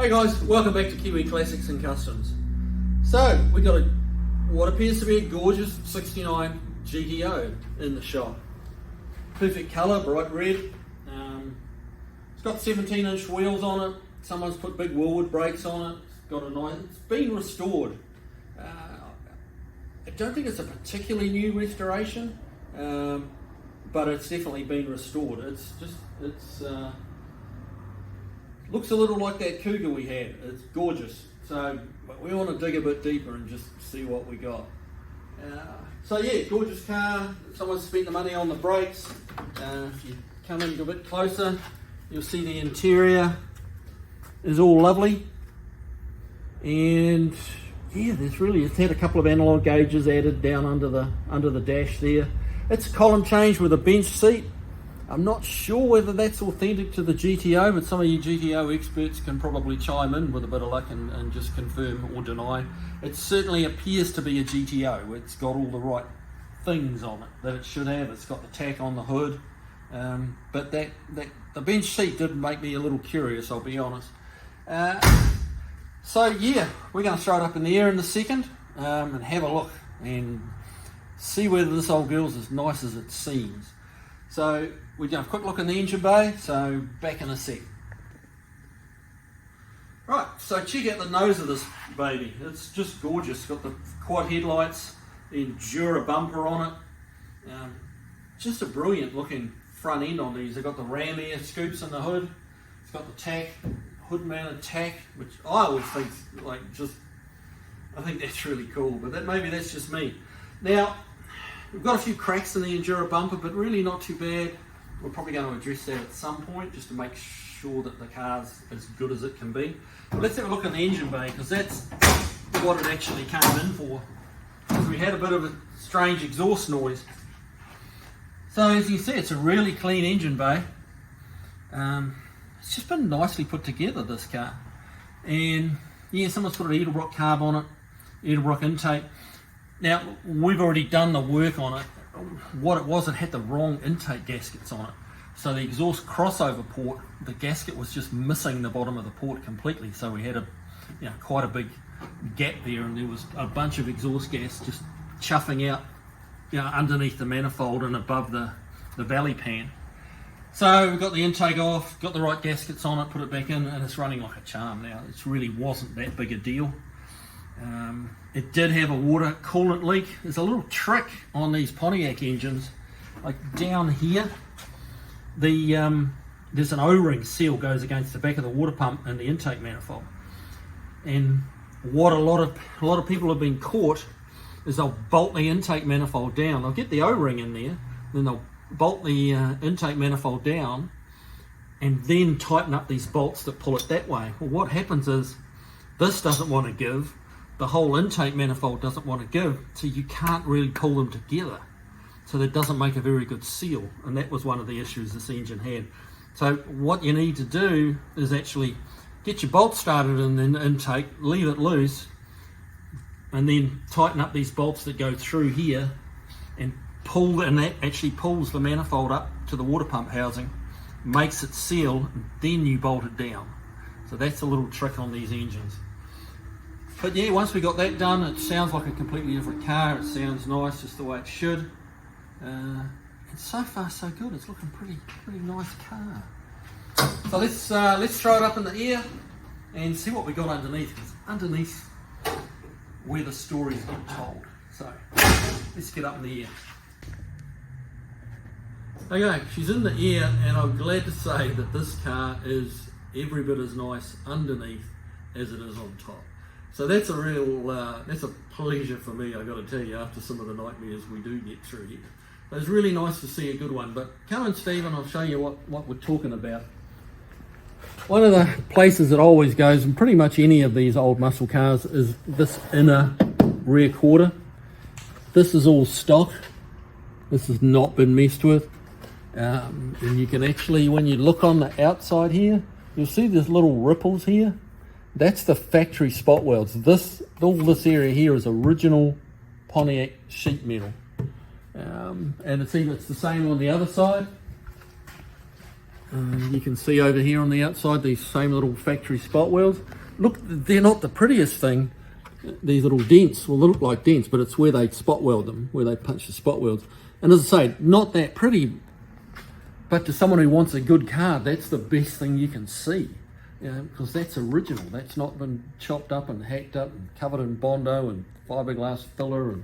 Hey guys, welcome back to Kiwi Classics and Customs. So, we got what appears to be a gorgeous 69 GTO in the shop. Perfect colour, bright red. It's got 17-inch wheels on it. Someone's put big Woolwood brakes on it. It's been restored. I don't think it's a particularly new restoration, but it's definitely been restored. Looks a little like that Cougar we had. It's gorgeous. So we want to dig a bit deeper and just see what we got. So yeah, gorgeous car. Someone's spent the money on the brakes. If you come in a bit closer, you'll see the interior is all lovely. And yeah, it's had a couple of analog gauges added down under the dash there. It's a column change with a bench seat. I'm not sure whether that's authentic to the GTO, but some of you GTO experts can probably chime in with a bit of luck and just confirm or deny. It certainly appears to be a GTO. It's got all the right things on it that it should have. It's got the tack on the hood, but the bench seat did make me a little curious, I'll be honest. So yeah, we're going to throw it up in the air in a second and have a look and see whether this old girl's as nice as it seems. So we're going to have a quick look in the engine bay, so back in a sec. Right, so check out the nose of this baby. It's just gorgeous. It's got the quad headlights, the Endura bumper on it. Just a brilliant looking front end on these. They've got the ram air scoops in the hood. It's got the tack, hood mounted tack, which I always think I think that's really cool, but maybe that's just me. Now, we've got a few cracks in the Endura bumper, but really not too bad. We're probably going to address that at some point just to make sure that the car's as good as it can be. But let's have a look in the engine bay, because that's what it actually came in for. Because we had a bit of a strange exhaust noise. So as you see, it's a really clean engine bay. It's just been nicely put together, this car. And yeah, someone's put an Edelbrock carb on it, Edelbrock intake. Now, we've already done the work on it. What it was, it had the wrong intake gaskets on it. So the exhaust crossover port, the gasket was just missing the bottom of the port completely. So we had quite a big gap there, and there was a bunch of exhaust gas just chuffing out, underneath the manifold and above the belly pan. So we got the intake off, got the right gaskets on it, put it back in, and it's running like a charm now. It really wasn't that big a deal. It did have a water coolant leak. There's a little trick on these Pontiac engines, like down here. There's an O-ring seal goes against the back of the water pump and the intake manifold. And what a lot of people have been caught is they'll bolt the intake manifold down. They'll get the O-ring in there, then they'll bolt the intake manifold down, and then tighten up these bolts that pull it that way. Well, what happens is this doesn't want to give. The whole intake manifold doesn't want to give, so you can't really pull them together. So that doesn't make a very good seal, and that was one of the issues this engine had. So what you need to do is actually get your bolt started in the intake, leave it loose, and then tighten up these bolts that go through here and pull, and that actually pulls the manifold up to the water pump housing, makes it seal, and then you bolt it down. So that's a little trick on these engines. But yeah, once we got that done, it sounds like a completely different car. It sounds nice, just the way it should. And so far, so good. It's looking pretty nice car. So let's throw it up in the air and see what we got underneath. Because underneath, where the stories get told. So let's get up in the air. Okay, she's in the air, and I'm glad to say that this car is every bit as nice underneath as it is on top. So that's a real, that's a pleasure for me, I've got to tell you, after some of the nightmares we do get through here. But it's really nice to see a good one. But come in, Steve, and I'll show you what we're talking about. One of the places that always goes in pretty much any of these old muscle cars is this inner rear quarter. This is all stock. This has not been messed with. And you can actually, when you look on the outside here, you'll see there's little ripples here. That's the factory spot welds. All this area here is original Pontiac sheet metal. And it's the same on the other side. You can see over here on the outside these same little factory spot welds. Look, they're not the prettiest thing. These little dents, well, they look like dents, but it's where they spot weld them, where they punch the spot welds. And as I say, not that pretty, but to someone who wants a good car, that's the best thing you can see. You know, because that's original. That's not been chopped up and hacked up and covered in Bondo and fiberglass filler and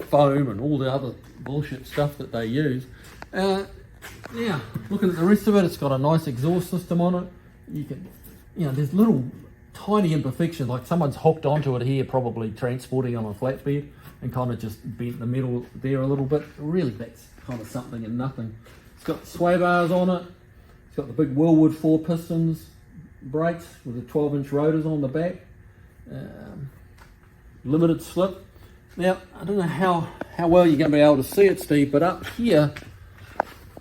foam and all the other bullshit stuff that they use. Yeah, looking at the rest of it, it's got a nice exhaust system on it. You can, there's little tiny imperfections, like someone's hooked onto it here, probably transporting on a flatbed, and kind of just bent the metal there a little bit. Really, that's kind of something and nothing. It's got sway bars on it. It's got the big Willwood 4 pistons brakes with the 12-inch rotors on the back. Limited slip. Now, I don't know how well you're going to be able to see it, Steve, but up here,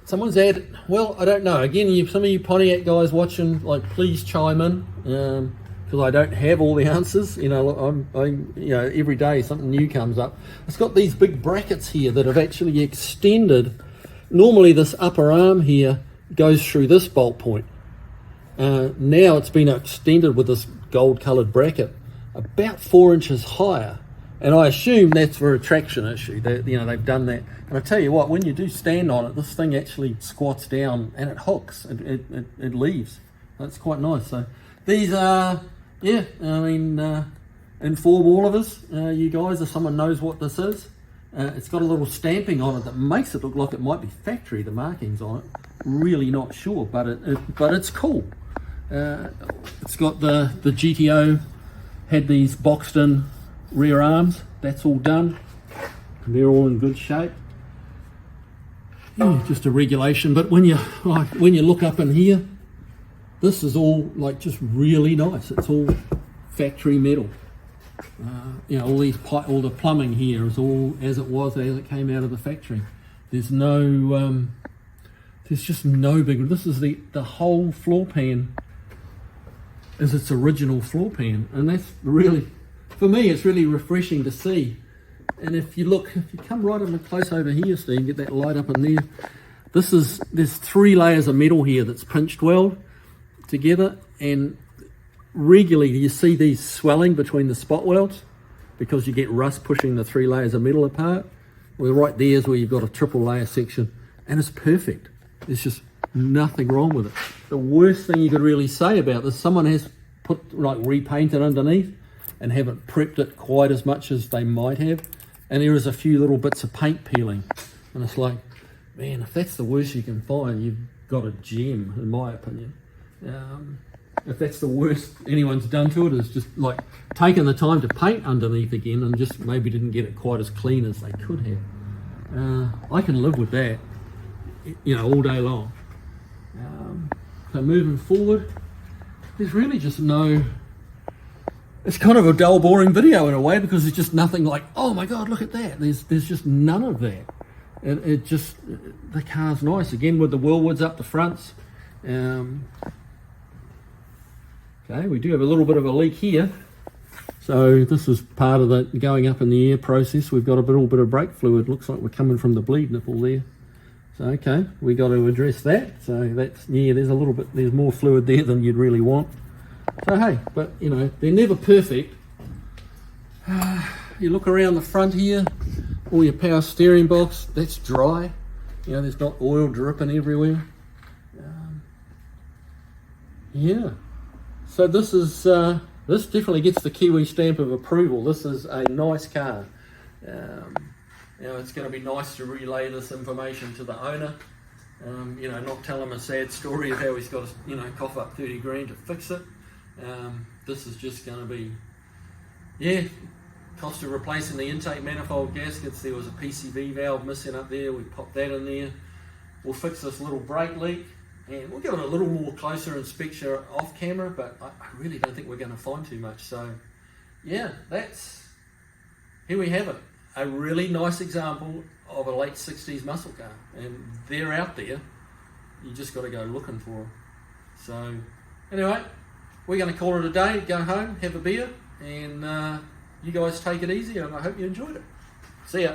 someone's added, well, I don't know. Again, some of you Pontiac guys watching, like, please chime in, because I don't have all the answers. Every day something new comes up. It's got these big brackets here that have actually extended. Normally this upper arm here goes through this bolt point. Now it's been extended with this gold-coloured bracket about 4 inches higher. And I assume that's for a traction issue. They've done that. And I tell you what, when you do stand on it, this thing actually squats down and it hooks. It leaves. That's quite nice. So these are, inform all of us, you guys, if someone knows what this is. It's got a little stamping on it that makes it look like it might be factory, the markings on it. Really not sure, but it's cool. It's got the GTO, had these boxed in rear arms. That's all done. They're all in good shape. Yeah, just a regulation, but when you look up in here, this is all like just really nice. It's all factory metal. All the plumbing here is all as it was as it came out of the factory. There's just no big. This is the whole floor pan is its original floor pan, and that's really, for me, it's really refreshing to see. And if you come right up close over here, Steve, get that light up in there. There's 3 layers of metal here that's pinched weld together, and regularly you see these swelling between the spot welds because you get rust pushing the 3 layers of metal apart. Well, right there is where you've got a triple layer section, and it's perfect. There's just nothing wrong with it. The worst thing you could really say about this, someone has repainted underneath and haven't prepped it quite as much as they might have, and there is a few little bits of paint peeling, and it's like, man, if that's the worst you can find, you've got a gem, in my opinion. If that's the worst anyone's done to it, is just like taking the time to paint underneath again and just maybe didn't get it quite as clean as they could have. I can live with that, all day long. So moving forward, there's really just no, it's kind of a dull, boring video in a way, because there's just nothing like, oh my God, look at that. There's just none of that. The car's nice. Again, with the Willwoods up the fronts. Okay, we do have a little bit of a leak here. So this is part of the going up in the air process. We've got a little bit of brake fluid. Looks like we're coming from the bleed nipple there. So, okay, we got to address that. So there's more fluid there than you'd really want. So hey, but they're never perfect. You look around the front here, all your power steering box, that's dry. There's not oil dripping everywhere. Yeah. So this is this definitely gets the Kiwi stamp of approval. This is a nice car. It's going to be nice to relay this information to the owner. Not tell him a sad story of how he's got to, cough up 30 grand to fix it. This is just going to be, cost of replacing the intake manifold gaskets. There was a PCV valve missing up there. We popped that in there. We'll fix this little brake leak, and we'll give it a little more closer inspection off camera, but I really don't think we're going to find too much. So, here we have it. A really nice example of a late 60s muscle car, and they're out there. You just got to go looking for them. So, anyway, we're going to call it a day, go home, have a beer, and you guys take it easy, and I hope you enjoyed it. See ya.